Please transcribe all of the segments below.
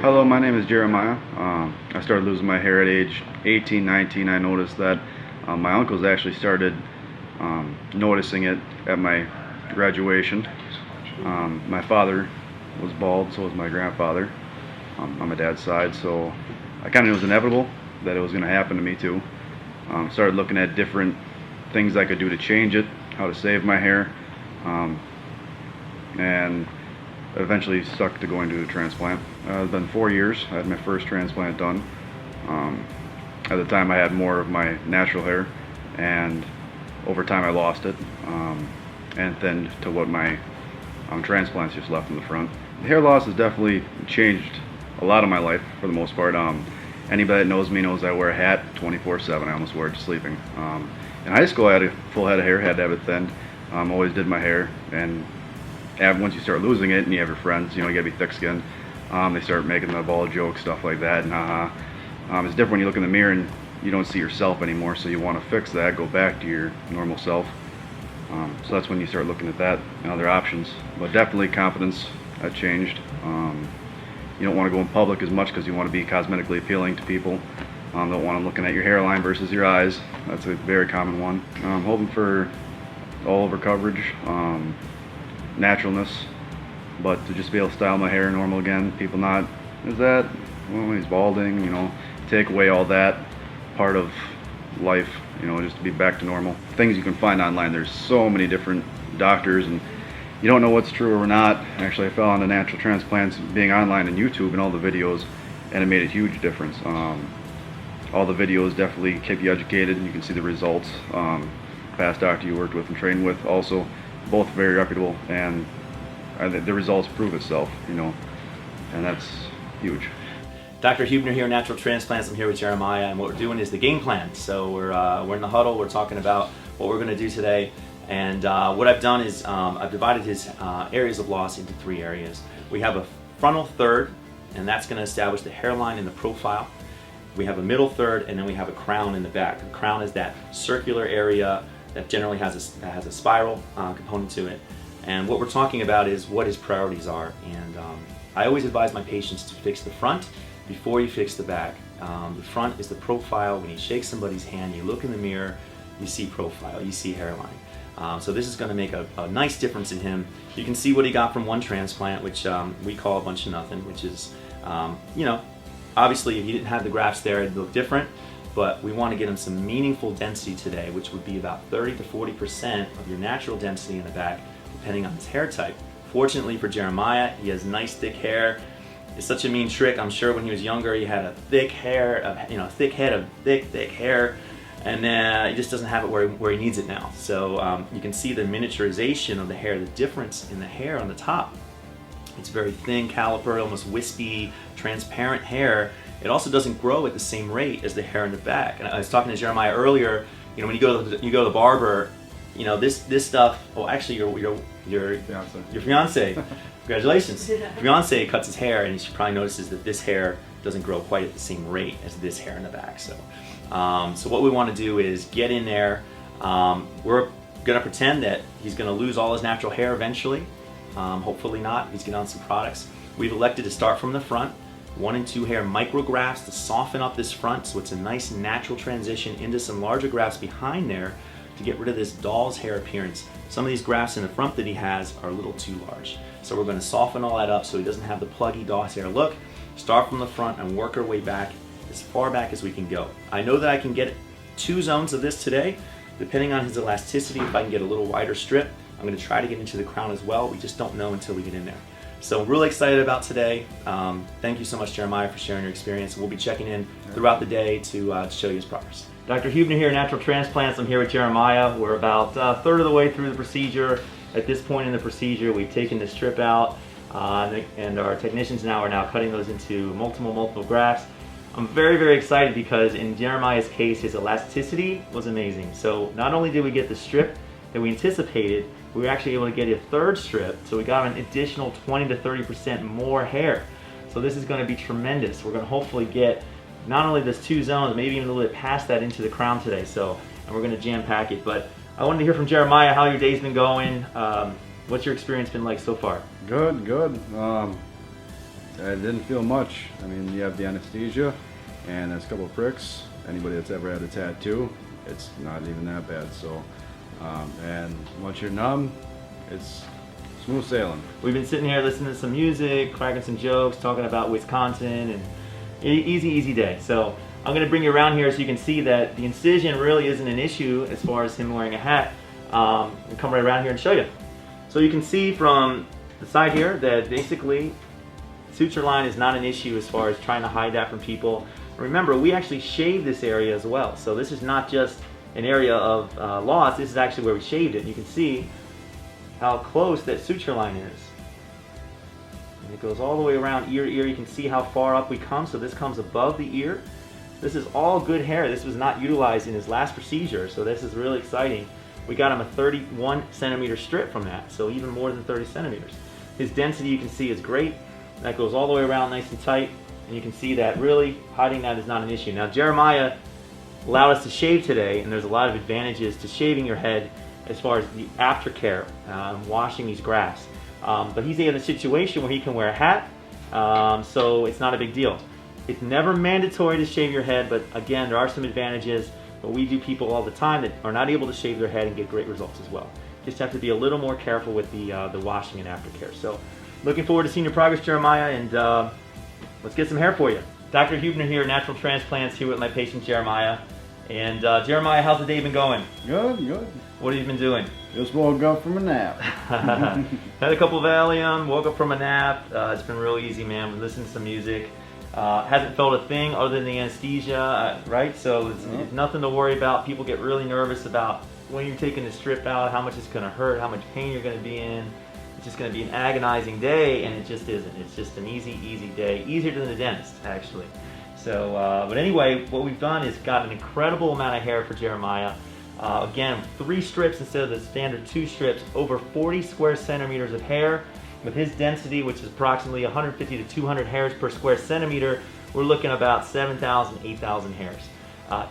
Hello, my name is Jeremiah. I started losing my hair at age 18, 19. I noticed that my uncles actually started noticing it at my graduation. My father was bald, so was my grandfather on my dad's side, so I kind of knew it was inevitable that it was going to happen to me too. Started looking at different things I could do to change it, how to save my hair, and eventually stuck to going to the transplant. It's been 4 years. I had my first transplant done. At the time I had more of my natural hair, and over time I lost it and thinned to what my transplants just left in the front. The hair loss has definitely changed a lot of my life for the most part. Anybody that knows me knows I wear a hat 24/7. I almost wear it to sleeping. In high school I had a full head of hair, had to have it thinned. Always did my hair, and once you start losing it and you have your friends, you gotta be thick-skinned, they start making the bald joke, stuff like that, and it's different when you look in the mirror and you don't see yourself anymore, so you want to fix that, go back to your normal self. So that's when you start looking at that and other options. But definitely confidence had changed. You don't want to go in public as much because you want to be cosmetically appealing to people. Don't want them looking at your hairline versus your eyes. That's a very common one. I'm hoping for all over coverage, naturalness, but to just be able to style my hair normal again. People not, is that, well, he's balding, take away all that part of life, just to be back to normal. Things you can find online, there's so many different doctors, and you don't know what's true or not. Actually, I fell onto Natural Transplants being online on YouTube and all the videos, and it made a huge difference. All the videos definitely keep you educated, and you can see the results. Past doctor you worked with and trained with also, both very reputable, and the results prove itself, and that's huge. Dr. Huebner here, Natural Transplants. I'm here with Jeremiah, and what we're doing is the game plan. So we're in the huddle, we're talking about what we're going to do today, and what I've done is I've divided his areas of loss into 3 areas. We have a frontal third, and that's going to establish the hairline and the profile. We have a middle third, and then we have a crown in the back. The crown is that circular area that generally has a spiral component to it. And what we're talking about is what his priorities are. And I always advise my patients to fix the front before you fix the back. The front is the profile. When you shake somebody's hand, you look in the mirror, you see profile, you see hairline. So this is going to make a nice difference in him. You can see what he got from one transplant, which we call a bunch of nothing, which is, obviously if he didn't have the grafts there, it'd look different. But we want to get him some meaningful density today, which would be about 30 to 40% of your natural density in the back, depending on his hair type. Fortunately for Jeremiah, he has nice thick hair. It's such a mean trick. I'm sure when he was younger, he had a thick hair, thick head of thick hair, and he just doesn't have it where he needs it now. So you can see the miniaturization of the hair, the difference in the hair on the top. It's very thin, caliper, almost wispy, transparent hair. It also doesn't grow at the same rate as the hair in the back. And I was talking to Jeremiah earlier. When you go to the barber, this stuff. Oh, actually, your fiance. Congratulations. Fiance cuts his hair, and she probably notices that this hair doesn't grow quite at the same rate as this hair in the back. So, so what we want to do is get in there. We're gonna pretend that he's gonna lose all his natural hair eventually. Hopefully not. He's getting on some products. We've elected to start from the front. 1 and 2 hair micrografts to soften up this front, so it's a nice natural transition into some larger grafts behind there to get rid of this doll's hair appearance. Some of these grafts in the front that he has are a little too large. So we're going to soften all that up so he doesn't have the pluggy doll's hair look. Start from the front and work our way back as far back as we can go. I know that I can get 2 zones of this today. Depending on his elasticity, if I can get a little wider strip, I'm going to try to get into the crown as well. We just don't know until we get in there. So I'm really excited about today. Thank you so much, Jeremiah, for sharing your experience. We'll be checking in throughout the day to show you his progress. Dr. Huebner here, Natural Transplants. I'm here with Jeremiah. We're about a third of the way through the procedure. At this point in the procedure, we've taken the strip out, and our technicians are now cutting those into multiple grafts. I'm very, very excited because in Jeremiah's case, his elasticity was amazing. So not only did we get the strip that we anticipated, we were actually able to get a 3rd strip, so we got an additional 20 to 30% more hair. So this is going to be tremendous. We're going to hopefully get not only this 2 zones, maybe even a little bit past that into the crown today. So, and we're going to jam pack it. But I wanted to hear from Jeremiah how your day's been going. What's your experience been like so far? Good. I didn't feel much. I mean, you have the anesthesia and there's a couple of pricks. Anybody that's ever had a tattoo, it's not even that bad. So, and once you're numb, it's smooth sailing. We've been sitting here listening to some music, cracking some jokes, talking about Wisconsin, and easy day. So I'm going to bring you around here so you can see that the incision really isn't an issue as far as him wearing a hat. I'll come right around here and show you. So you can see from the side here that basically suture line is not an issue as far as trying to hide that from people. Remember, we actually shaved this area as well. So this is not just an area of loss, this is actually where we shaved it. And you can see how close that suture line is. And it goes all the way around ear to ear. You can see how far up we come. So this comes above the ear. This is all good hair. This was not utilized in his last procedure, so this is really exciting. We got him a 31 centimeter strip from that, so even more than 30 centimeters. His density, you can see, is great. That goes all the way around nice and tight, and you can see that really hiding that is not an issue. Now, Jeremiah allowed us to shave today, and there's a lot of advantages to shaving your head as far as the aftercare, washing these grafts. But he's in a situation where he can wear a hat, so it's not a big deal. It's never mandatory to shave your head, but again, there are some advantages. But we do people all the time that are not able to shave their head and get great results as well. Just have to be a little more careful with the washing and aftercare. So, looking forward to seeing your progress, Jeremiah, and let's get some hair for you. Dr. Huebner here, Natural Transplants, here with my patient Jeremiah. And Jeremiah, how's the day been going? Good. What have you been doing? Just woke up from a nap. Had a couple of Valium, woke up from a nap. It's been real easy, man. We listened to some music. Hasn't felt a thing other than the anesthesia, right? So it's nothing to worry about. People get really nervous about when you're taking the strip out, how much it's going to hurt, how much pain you're going to be in. It's just going to be an agonizing day, and it just isn't. It's just an easy day. Easier than the dentist, actually. So, but anyway, what we've done is got an incredible amount of hair for Jeremiah. Again, 3 strips instead of the standard 2 strips, over 40 square centimeters of hair. With his density, which is approximately 150 to 200 hairs per square centimeter, we're looking about 7,000, 8,000 hairs.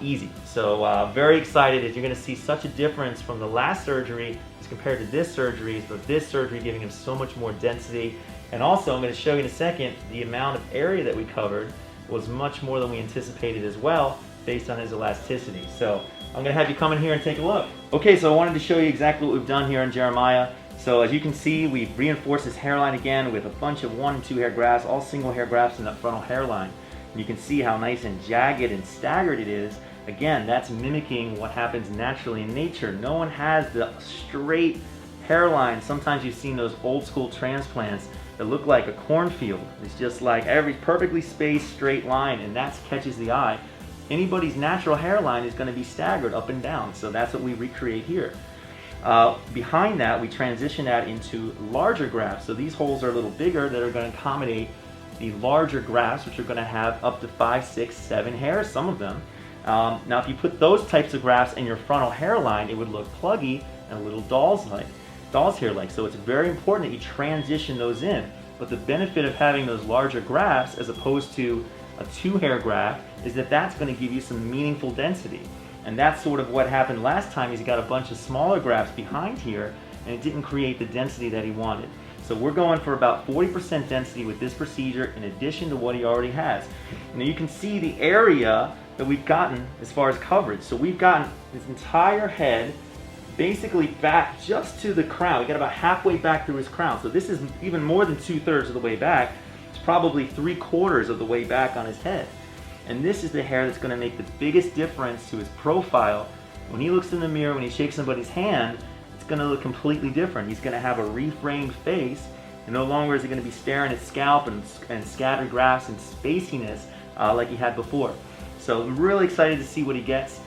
Easy. So very excited as you're going to see such a difference from the last surgery as compared to this surgery, but this surgery giving him so much more density. And also, I'm going to show you in a second, the amount of area that we covered was much more than we anticipated as well, based on his elasticity. So I'm going to have you come in here and take a look. Okay, so I wanted to show you exactly what we've done here on Jeremiah. So as you can see, we've reinforced his hairline again with a bunch of 1 and 2 hair grafts, all single hair grafts in that frontal hairline. And you can see how nice and jagged and staggered it is. Again, that's mimicking what happens naturally in nature. No one has the straight hairline. Sometimes you've seen those old school transplants that look like a cornfield. It's just like every perfectly spaced straight line, and that catches the eye. Anybody's natural hairline is going to be staggered up and down, so that's what we recreate here. Behind that, we transition that into larger grafts. So these holes are a little bigger that are going to accommodate the larger grafts, which are going to have up to 5, 6, 7 hairs, some of them. Now, if you put those types of grafts in your frontal hairline, it would look pluggy and a little doll's hair-like. So it's very important that you transition those in. But the benefit of having those larger grafts as opposed to a 2-hair graft is that that's going to give you some meaningful density. And that's sort of what happened last time. Is he got a bunch of smaller grafts behind here, and it didn't create the density that he wanted. So we're going for about 40% density with this procedure in addition to what he already has. Now you can see the area that we've gotten as far as coverage. So we've gotten his entire head basically back just to the crown. We got about halfway back through his crown. So this is even more than 2/3 of the way back. It's probably 3/4 of the way back on his head. And this is the hair that's going to make the biggest difference to his profile. When he looks in the mirror, when he shakes somebody's hand, it's going to look completely different. He's going to have a reframed face, and no longer is he going to be staring at scalp and scattered grafts and spaciness like he had before. So I'm really excited to see what he gets.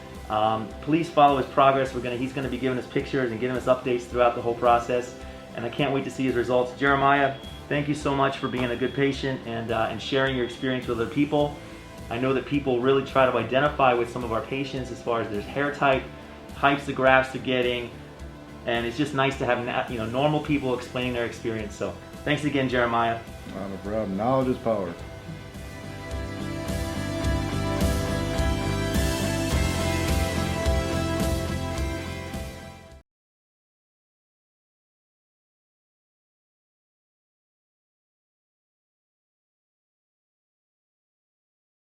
Please follow his progress. He's going to be giving us pictures and giving us updates throughout the whole process, and I can't wait to see his results. Jeremiah, thank you so much for being a good patient and sharing your experience with other people. I know that people really try to identify with some of our patients as far as their hair type, types of grafts they're getting, and it's just nice to have normal people explaining their experience. So thanks again, Jeremiah. Not a problem. Knowledge is power.